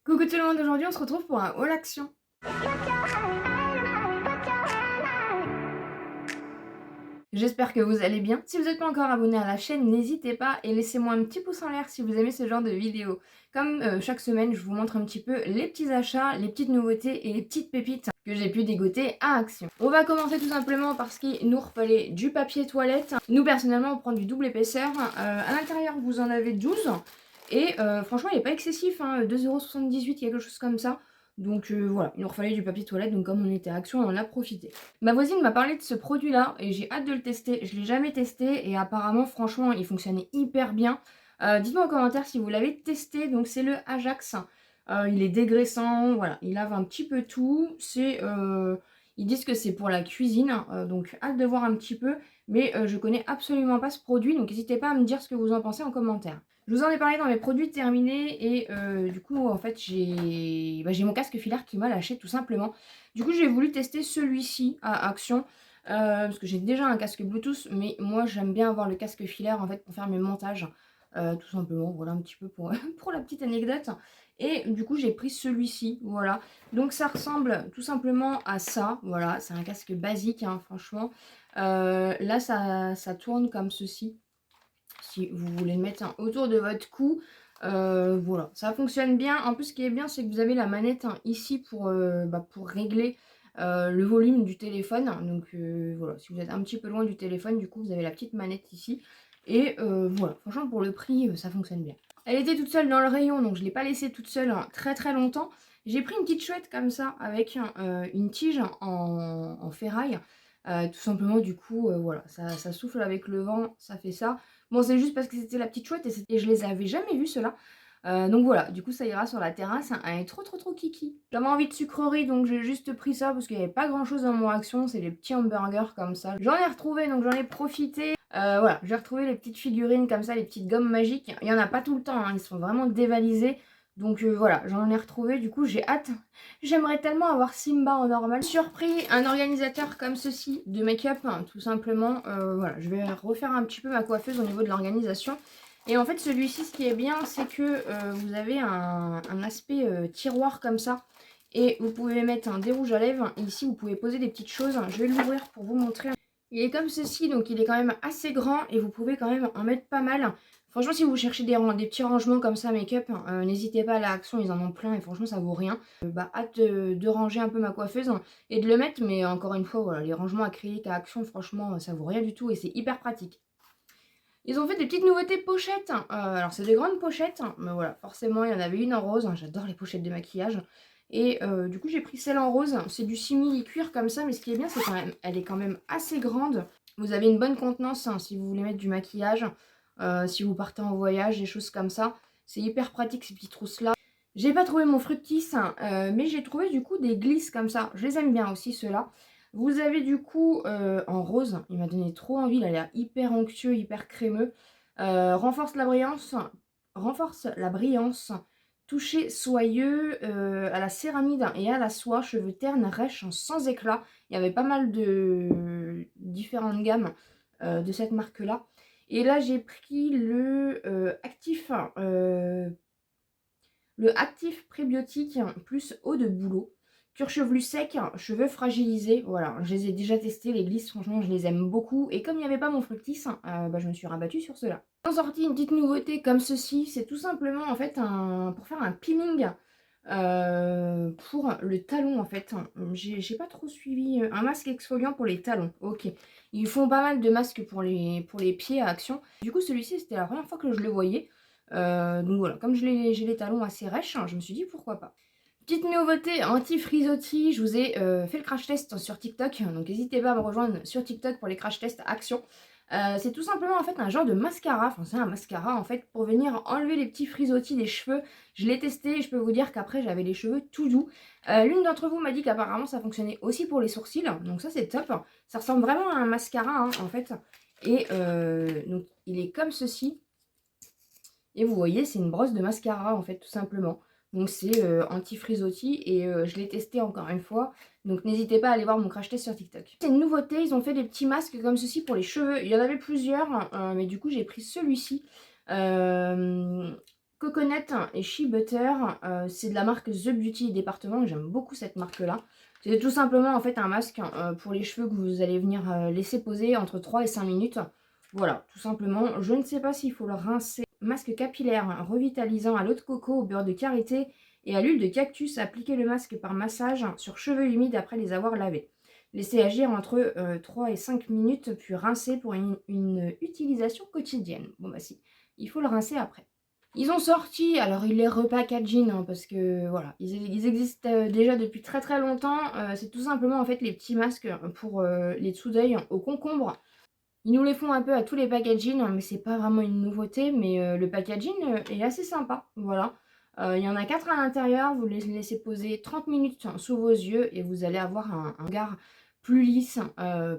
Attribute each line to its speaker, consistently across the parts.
Speaker 1: Coucou tout le monde, aujourd'hui on se retrouve pour un haul action. J'espère que vous allez bien. Si vous n'êtes pas encore abonné à la chaîne, n'hésitez pas et laissez-moi un petit pouce en l'air si vous aimez ce genre de vidéos. Comme chaque semaine, je vous montre un petit peu les petits achats, les petites nouveautés et les petites pépites que j'ai pu dégoter à Action. On va commencer tout simplement par ce qu'il nous fallait du papier toilette. Nous personnellement, on prend du double épaisseur. À l'intérieur, vous en avez 12. Et franchement, il n'est pas excessif, hein, 2,78 €, quelque chose comme ça. Donc voilà, il nous fallait du papier toilette, donc comme on était à Action, on en a profité. Ma voisine m'a parlé de ce produit-là et j'ai hâte de le tester. Je ne l'ai jamais testé et apparemment, franchement, il fonctionnait hyper bien. Dites-moi en commentaire si vous l'avez testé. Donc c'est le Ajax. Il est dégraissant, voilà, il lave un petit peu tout. Ils disent que c'est pour la cuisine, donc hâte de voir un petit peu. Mais je connais absolument pas ce produit, donc n'hésitez pas à me dire ce que vous en pensez en commentaire. Je vous en ai parlé dans mes produits terminés et du coup en fait j'ai mon casque filaire qui m'a lâché tout simplement. Du coup j'ai voulu tester celui-ci à Action parce que j'ai déjà un casque Bluetooth, mais moi j'aime bien avoir le casque filaire en fait pour faire mes montages tout simplement. Voilà un petit peu pour, pour la petite anecdote. Et du coup j'ai pris celui-ci, voilà. Donc ça ressemble tout simplement à ça, voilà, c'est un casque basique hein, franchement. Là ça tourne comme ceci si vous voulez le mettre hein, autour de votre cou. Voilà, ça fonctionne bien. En plus, ce qui est bien, c'est que vous avez la manette hein, ici pour régler le volume du téléphone. Donc voilà, si vous êtes un petit peu loin du téléphone, du coup, vous avez la petite manette ici. Et voilà, franchement, pour le prix, ça fonctionne bien. Elle était toute seule dans le rayon, donc je ne l'ai pas laissée toute seule hein, très très longtemps. J'ai pris une petite chouette comme ça, avec une tige en ferraille. Tout simplement, du coup, voilà, ça souffle avec le vent, ça fait ça. Bon, c'est juste parce que c'était la petite chouette et je les avais jamais vus ceux-là. Donc voilà, du coup ça ira sur la terrasse. Elle est trop kiki. J'avais envie de sucrerie donc j'ai juste pris ça parce qu'il n'y avait pas grand chose dans mon action. C'est les petits hamburgers comme ça. J'en ai retrouvé donc j'en ai profité. Voilà, j'ai retrouvé les petites figurines comme ça, les petites gommes magiques. Il n'y en a pas tout le temps, hein, ils sont vraiment dévalisés. Donc voilà, j'en ai retrouvé, du coup j'ai hâte. J'aimerais tellement avoir Simba en normal. Surpris, un organisateur comme ceci de make-up, hein, tout simplement. Voilà, je vais refaire un petit peu ma coiffeuse au niveau de l'organisation. Et en fait celui-ci, ce qui est bien, c'est que vous avez un aspect tiroir comme ça. Et vous pouvez mettre des rouges à lèvres. Et ici, vous pouvez poser des petites choses. Je vais l'ouvrir pour vous montrer. Il est comme ceci, donc il est quand même assez grand et vous pouvez quand même en mettre pas mal. Franchement, si vous cherchez des petits rangements comme ça, make-up, n'hésitez pas à la Action, ils en ont plein et franchement, ça vaut rien. Hâte de ranger un peu ma coiffeuse et de le mettre, mais encore une fois, voilà, les rangements acryliques à Action, franchement, ça vaut rien du tout et c'est hyper pratique. Ils ont fait des petites nouveautés pochettes. Alors, c'est des grandes pochettes, mais voilà, forcément, il y en avait une en rose. J'adore les pochettes de maquillage. Et du coup, j'ai pris celle en rose. C'est du simili-cuir comme ça, mais ce qui est bien, c'est elle est quand même assez grande. Vous avez une bonne contenance hein, si vous voulez mettre du maquillage, si vous partez en voyage, des choses comme ça. C'est hyper pratique ces petites trousses-là. J'ai pas trouvé mon fructis, mais j'ai trouvé du coup des glisses comme ça. Je les aime bien aussi, ceux-là. Vous avez du coup en rose, il m'a donné trop envie, il a l'air hyper onctueux, hyper crémeux. Renforce la brillance, toucher soyeux à la céramide et à la soie, cheveux ternes, rêches, sans éclat. Il y avait pas mal de différentes gammes de cette marque-là. Et là, j'ai pris le actif prébiotique plus eau de bouleau. Cuir chevelu sec, cheveux fragilisés. Voilà, je les ai déjà testés, les glisses, franchement, je les aime beaucoup. Et comme il n'y avait pas mon fructis, je me suis rabattue sur cela. Ils ont sorti une petite nouveauté comme ceci. C'est tout simplement, en fait, pour faire un peeling pour le talon, en fait. J'ai pas trop suivi. Un masque exfoliant pour les talons. Ok. Ils font pas mal de masques pour les pieds à Action. Du coup, celui-ci, c'était la première fois que je le voyais. Donc voilà, comme j'ai les talons assez rêches, je me suis dit pourquoi pas. Petite nouveauté anti-frisottis, je vous ai fait le crash test sur TikTok, donc n'hésitez pas à me rejoindre sur TikTok pour les crash tests Action. C'est tout simplement en fait un genre de mascara, enfin c'est un mascara en fait pour venir enlever les petits frisottis des cheveux. Je l'ai testé et je peux vous dire qu'après j'avais les cheveux tout doux. L'une d'entre vous m'a dit qu'apparemment ça fonctionnait aussi pour les sourcils, donc ça c'est top. Ça ressemble vraiment à un mascara hein, en fait. Et donc il est comme ceci. Et vous voyez, c'est une brosse de mascara en fait, tout simplement. Donc c'est anti-frisottis et je l'ai testé encore une fois. Donc n'hésitez pas à aller voir mon crash test sur TikTok. C'est une nouveauté, ils ont fait des petits masques comme ceci pour les cheveux. Il y en avait plusieurs, mais du coup j'ai pris celui-ci. Coconut et Shea Butter, c'est de la marque The Beauty Département, j'aime beaucoup cette marque-là. C'est tout simplement en fait un masque pour les cheveux que vous allez venir laisser poser entre 3 et 5 minutes. Voilà, tout simplement. Je ne sais pas s'il faut le rincer. Masque capillaire revitalisant à l'eau de coco, au beurre de karité et à l'huile de cactus. Appliquez le masque par massage sur cheveux humides après les avoir lavés. Laissez agir entre 3 et 5 minutes, puis rincer pour une utilisation quotidienne. Bon bah si, il faut le rincer après. Ils ont sorti, alors ils les repackaging hein, parce que voilà, ils existent déjà depuis très très longtemps. C'est tout simplement en fait les petits masques pour les dessous d'œil au concombre. Ils nous les font un peu à tous les packaging, mais c'est pas vraiment une nouveauté, mais le packaging est assez sympa. Voilà. Il y en a 4 à l'intérieur, vous les laissez poser 30 minutes sous vos yeux et vous allez avoir un regard plus lisse,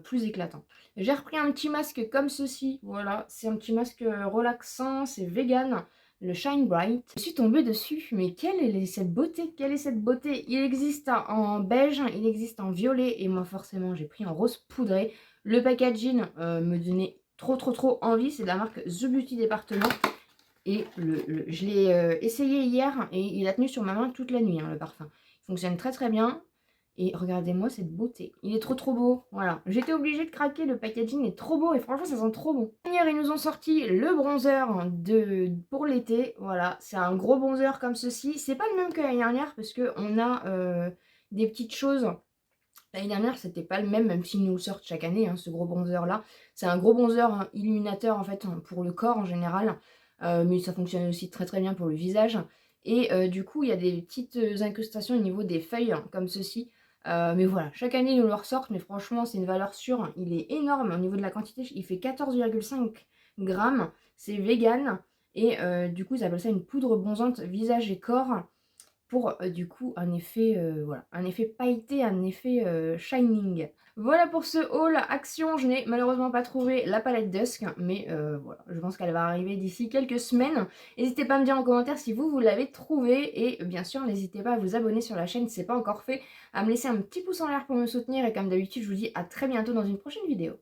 Speaker 1: plus éclatant. J'ai repris un petit masque comme ceci, voilà, c'est un petit masque relaxant, c'est vegan, le Shine Bright. Je suis tombée dessus, mais quelle est cette beauté? Quelle est cette beauté? Il existe en beige, il existe en violet, et moi forcément j'ai pris en rose poudré. Le packaging me donnait trop envie, c'est de la marque The Beauty Département. Et je l'ai essayé hier et il a tenu sur ma main toute la nuit, hein, le parfum. Il fonctionne très bien. Et regardez-moi cette beauté. Il est trop beau. Voilà. J'étais obligée de craquer. Le packaging est trop beau et franchement, ça sent trop bon. Hier, ils nous ont sorti le bronzer pour l'été. Voilà. C'est un gros bronzer comme ceci. C'est pas le même que l'année dernière parce qu'on a des petites choses. L'année dernière, c'était pas le même, même s'ils nous le sortent chaque année, hein, ce gros bronzer-là. C'est un gros bronzer hein, illuminateur, en fait, pour le corps en général. Mais ça fonctionne aussi très bien pour le visage. Et du coup, il y a des petites incrustations au niveau des feuilles, hein, comme ceci. Mais voilà, chaque année, ils nous le ressortent, mais franchement, c'est une valeur sûre. Il est énorme au niveau de la quantité. Il fait 14,5 grammes. C'est vegan. Et du coup, ils appellent ça une poudre bronzante visage et corps pour du coup un effet, voilà, un effet pailleté, un effet shining. Voilà pour ce haul action. Je n'ai malheureusement pas trouvé la palette Dusk, mais voilà, je pense qu'elle va arriver d'ici quelques semaines. N'hésitez pas à me dire en commentaire si vous l'avez trouvée et bien sûr n'hésitez pas à vous abonner sur la chaîne si ce n'est pas encore fait, à me laisser un petit pouce en l'air pour me soutenir et comme d'habitude je vous dis à très bientôt dans une prochaine vidéo.